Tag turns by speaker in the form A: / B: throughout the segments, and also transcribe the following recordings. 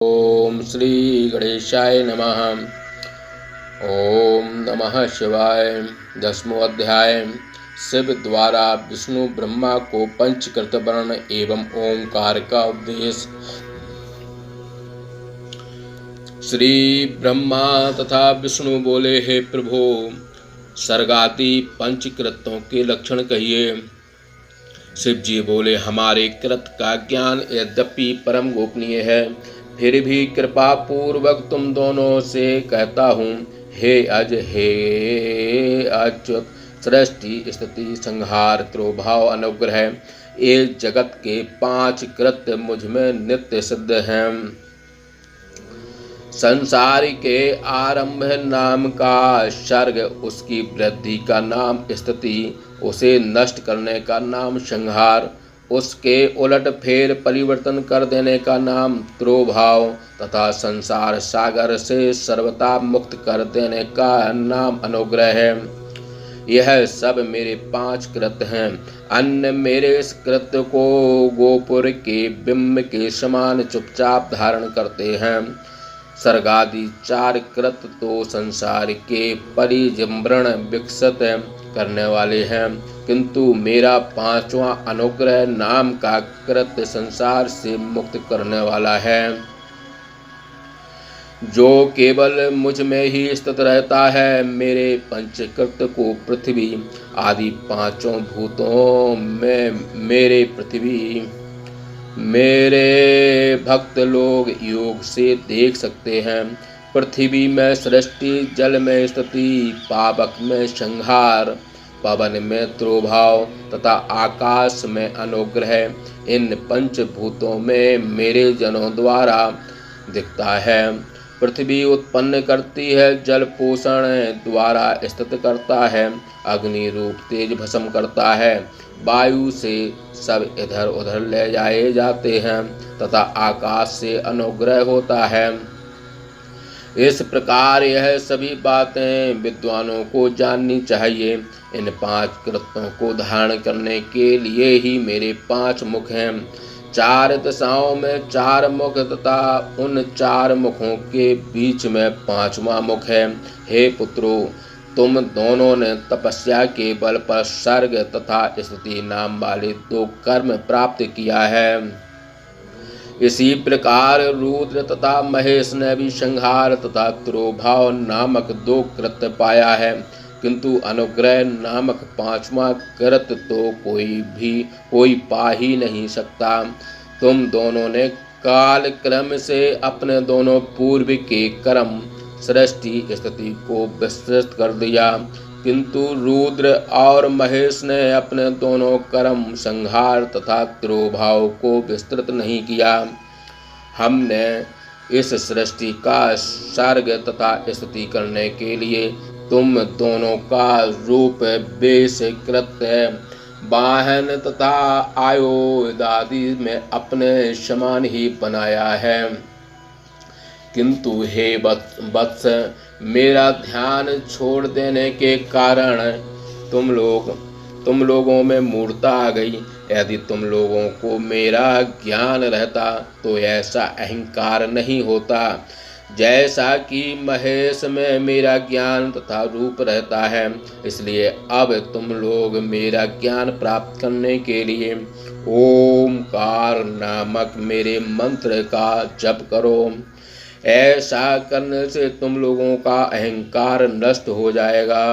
A: ओम श्री गणेशाय नमः। ओम नमः शिवाय। 10वां अध्याय। शिव द्वारा विष्णु ब्रह्मा को पंचकृत वर्ण एवं ओंकार का उपदेश। श्री ब्रह्मा तथा विष्णु बोले, हे प्रभो, सर्गादि पंचकृतों के लक्षण कहिए। शिव जी बोले, हमारे कृत का ज्ञान यद्यपि परम गोपनीय है, फिर भी कृपा पूर्वक तुम दोनों से कहता हूँ। हे अज, हे अच्युत, सृष्टि स्थिति संहार त्रोभाव अनुग्रह, ये जगत के 5 कृत्य मुझ में नित्य सिद्ध हैं। संसार के आरंभ नाम का सर्ग, उसकी वृद्धि का नाम स्थिति, उसे नष्ट करने का नाम संहार, उसके उलट फेर परिवर्तन कर देने का नाम त्रोभाव तथा संसार सागर से सर्वथा मुक्त कर देने का नाम अनुग्रह है। यह सब मेरे 5 कृत्य हैं। अन्य मेरे इस कृत्य को गोपुर के बिंब के समान चुपचाप धारण करते हैं। सर्गादि 4 कृत्य तो संसार के परिजृंभण विकसित करने वाले हैं, किंतु मेरा 5वां अनुग्रह नाम का कृत्य संसार से मुक्त करने वाला है, जो केवल मुझ में ही स्थित रहता है। मेरे पंचकृत्य को पृथ्वी आदि 5 भूतों में मेरे भक्त लोग योग से देख सकते हैं। पृथ्वी में सृष्टि, जल में स्थिति, पावक में संहार, पवन में त्रोभाव तथा आकाश में अनुग्रह, इन 5 भूतों में मेरे जनों द्वारा दिखता है। पृथ्वी उत्पन्न करती है, जल पोषण द्वारा स्थित करता है, अग्नि रूप तेज भस्म करता है, वायु से सब इधर उधर ले जाए जाते हैं तथा आकाश से अनुग्रह होता है। इस प्रकार यह सभी बातें विद्वानों को जाननी चाहिए। इन 5 कृत्यों को धारण करने के लिए ही मेरे 5 मुख हैं। 4 दिशाओं में 4 मुख तथा उन 4 मुखों के बीच में 5वां मुख है। हे पुत्रों, तुम दोनों ने तपस्या के बल पर सर्ग तथा स्थिति नाम वाले 2 कर्म प्राप्त किया है। इसी प्रकार रुद्र तथा महेश ने भी संहार तथा त्रोभाव नामक 2 कृत्य पाया है, किंतु अनुग्रह नामक 5वां कृत्य तो कोई पा ही नहीं सकता। तुम दोनों ने काल क्रम से अपने दोनों पूर्व के कर्म सृष्टि स्थिति को विस्तृत कर दिया, किंतु रुद्र और महेश ने अपने दोनों कर्म संहार तथा त्रोभाव को विस्तृत नहीं किया। हमने इस सृष्टि का सर्ग तथा स्थिति करने के लिए तुम दोनों का रूप, वेश, कृत्य, वाहन तथा आयुध आदि में अपने समान ही बनाया है। किंतु हे वत्स, मेरा ध्यान छोड़ देने के कारण तुम लोगों में मूढ़ता आ गई। यदि तुम लोगों को मेरा ज्ञान रहता तो ऐसा अहंकार नहीं होता। जैसा कि महेश में मेरा ज्ञान तथा रूप रहता है, इसलिए अब तुम लोग मेरा ज्ञान प्राप्त करने के लिए ओमकार नामक मेरे मंत्र का जप करो। ऐसा करने से तुम लोगों का अहंकार नष्ट हो जाएगा।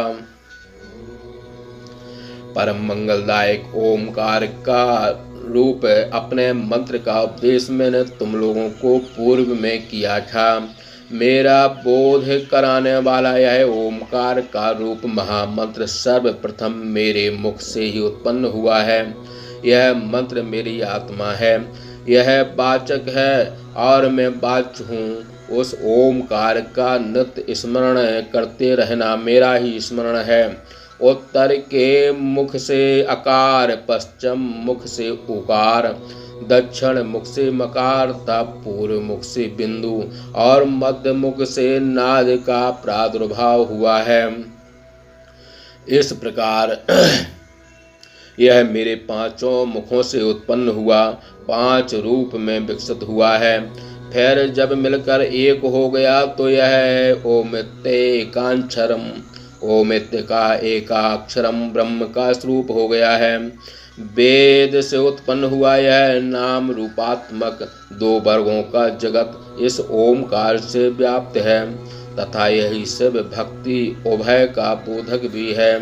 A: परम मंगलदायक ओमकार का रूप अपने मंत्र का उपदेश मैंने तुम लोगों को पूर्व में किया था। मेरा बोध कराने वाला यह ओमकार का रूप महामंत्र सर्वप्रथम मेरे मुख से ही उत्पन्न हुआ है। यह मंत्र मेरी आत्मा है, यह वाचक है और मैं वाच्य हूँ। उस ओमकार का नित्य स्मरण करते रहना मेरा ही स्मरण है। उत्तर के मुख से अकार, पश्चिम मुख से उकार, दक्षिण मुख से मकार तथा पूर्व मुख से बिंदु और मध्य मुख से नाद का प्रादुर्भाव हुआ है। इस प्रकार यह मेरे 5 मुखों से उत्पन्न हुआ, 5 रूप में विकसित हुआ है। फिर जब मिलकर एक हो गया तो यह ओमित्येकाक्षरम, ओमित्य का एकाक्षरम ब्रह्म का स्वरूप हो गया है। वेद से उत्पन्न हुआ यह नाम रूपात्मक दो वर्गों का जगत इस ओमकार से व्याप्त है तथा यही सब भक्ति उभय का बोधक भी है।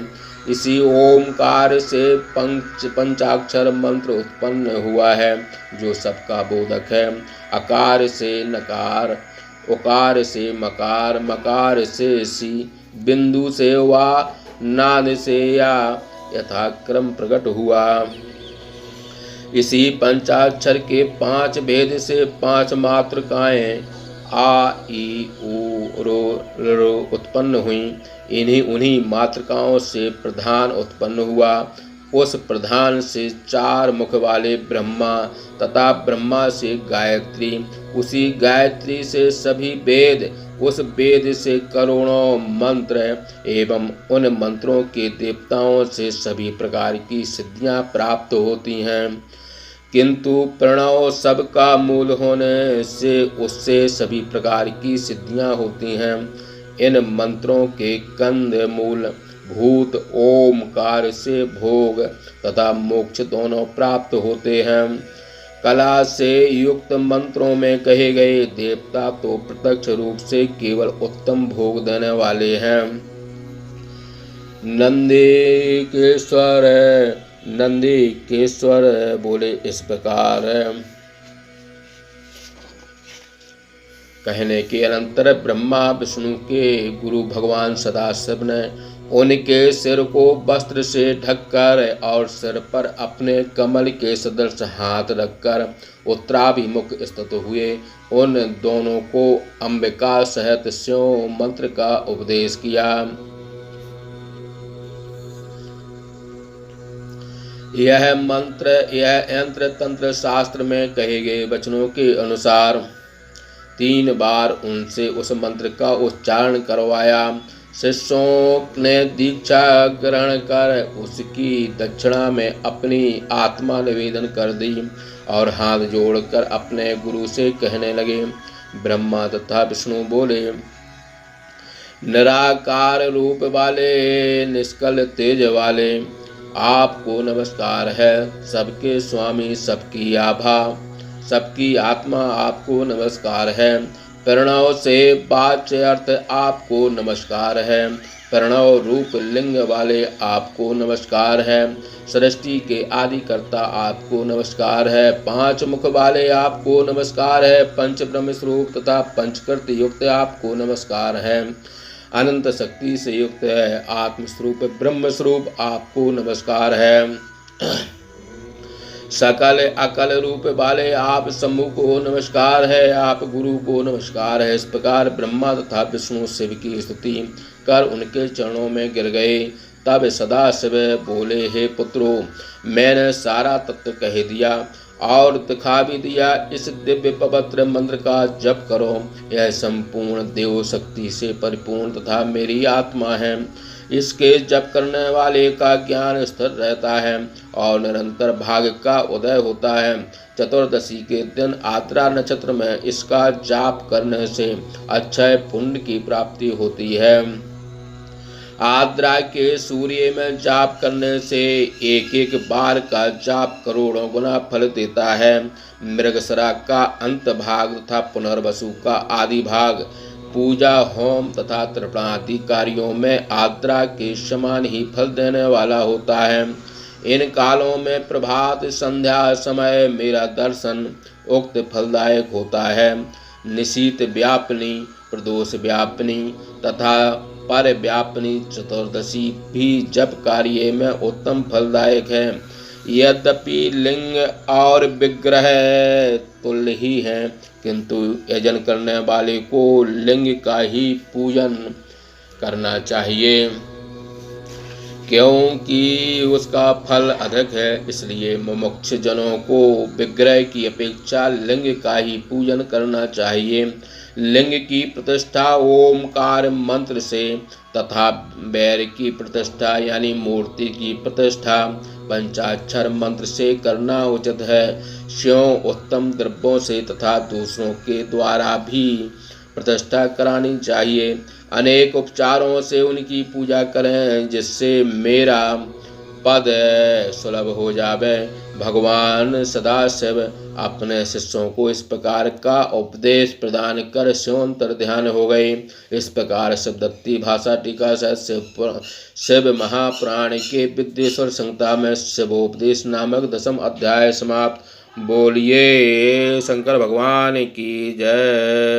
A: इसी ओमकार से पंचाक्षर मंत्र उत्पन्न हुआ है जो सबका बोधक है। अकार से नकार, उकार से मकार, मकार से सी, बिंदु से वा, नाद से या यथाक्रम प्रकट हुआ। इसी पंचाक्षर के 5 भेद से 5 मातृकाएं आ ई उ रो रो उत्पन्न हुई। उन्हीं मातृकाओं से प्रधान उत्पन्न हुआ। उस प्रधान से 4 मुख वाले ब्रह्मा तथा ब्रह्मा से गायत्री, उसी गायत्री से सभी वेद, उस वेद से करोड़ों मंत्र एवं उन मंत्रों के देवताओं से सभी प्रकार की सिद्धियां प्राप्त होती हैं। किंतु प्रणव सबका मूल होने से उससे सभी प्रकार की सिद्धियां होती हैं। इन मंत्रों के कंद मूल भूत ओमकार से भोग तथा मोक्ष दोनों प्राप्त होते हैं। कला से युक्त मंत्रों में कहे गए देवता तो प्रत्यक्ष रूप से केवल उत्तम भोग देने वाले हैं। नंदी केश्वर बोले इस प्रकार। कहने के अनंतर ब्रह्मा विष्णु के गुरु भगवान सदाशिव ने उनके सिर को वस्त्र से ढककर और सिर पर अपने कमल के सदृश हाथ रखकर उत्तराभिमुख स्थित हुए। उन दोनों को अंबिका सहित स्यों मंत्र का उपदेश किया। यह यंत्र तंत्र शास्त्र में कहे गए वचनों के अनुसार 3 बार उनसे उस मंत्र का उच्चारण करवाया। शिष्यों ने दीक्षा ग्रहण कर उसकी दक्षिणा में अपनी आत्मा निवेदन कर दी और हाथ जोड़कर अपने गुरु से कहने लगे। ब्रह्मा तथा विष्णु बोले, निराकार रूप वाले, निष्कल तेज वाले, आपको नमस्कार है। सबके स्वामी, सबकी आभा, सबकी आत्मा, आपको नमस्कार है। प्रणव से वाच्य अर्थ आपको नमस्कार है। प्रणव रूप लिंग वाले आपको नमस्कार है। सृष्टि के आदिकर्ता आपको नमस्कार है। 5 मुख वाले आपको नमस्कार है। पंच ब्रह्म स्वरूप तथा पंचकृत युक्त आपको नमस्कार है। अनंत शक्ति से युक्त है आत्म स्वरूप ब्रह्म स्वरूप आपको नमस्कार है। सकल अकल रूप वाले आप शंभु को नमस्कार है। आप गुरु को नमस्कार है। इस प्रकार ब्रह्मा तथा विष्णु शिव की स्तुति कर उनके चरणों में गिर गए। तब सदाशिव बोले, हे पुत्रों, मैंने सारा तत्व कह दिया और दिखा भी दिया। इस दिव्य पवित्र मंत्र का जप करो। यह संपूर्ण देव शक्ति से परिपूर्ण तथा मेरी आत्मा है। इसके जप करने वाले का ज्ञान स्थिर रहता है और निरंतर भाग्य का उदय होता है। चतुर्दशी के दिन आद्रा नक्षत्र में इसका जाप करने से अक्षय पुण्य की प्राप्ति होती है। आद्रा के सूर्य में जाप करने से एक बार का जाप करोड़ों गुना फल देता है। मृगशरा का अंत भाग तथा पुनर्वसु का आदि भाग पूजा, होम तथा तर्पणादि कार्यों में आद्रा के समान ही फल देने वाला होता है। इन कालों में प्रभात संध्या समय मेरा दर्शन उक्त फलदायक होता है। निशीत व्यापनी, प्रदोष व्यापनी तथा पर व्यापनी चतुर्दशी भी जप कार्य में उत्तम फलदायक है। यद्यपि लिंग और विग्रह तुल्य ही हैं, किंतु यजन करने वाले को लिंग का ही पूजन करना चाहिए, क्योंकि उसका फल अधिक है। इसलिए मुमुक्ष जनों को विग्रह की अपेक्षा लिंग का ही पूजन करना चाहिए। लिंग की प्रतिष्ठा ओमकार मंत्र से तथा बैर की प्रतिष्ठा यानी मूर्ति की प्रतिष्ठा पंचाक्षर मंत्र से करना उचित है। स्यों उत्तम द्रव्यों से तथा दूसरों के द्वारा भी प्रतिष्ठा करानी चाहिए। अनेक उपचारों से उनकी पूजा करें, जिससे मेरा पद सुलभ हो जावे। भगवान सदाशिव अपने शिष्यों को इस प्रकार का उपदेश प्रदान कर स्योंतर ध्यान हो गए। इस प्रकार शिवदत्ती भाषा टीका से शिव महापुराण के विद्येश्वर संहिता में शिवोपदेश नामक 10वां अध्याय समाप्त। बोलिए शंकर भगवान की जय।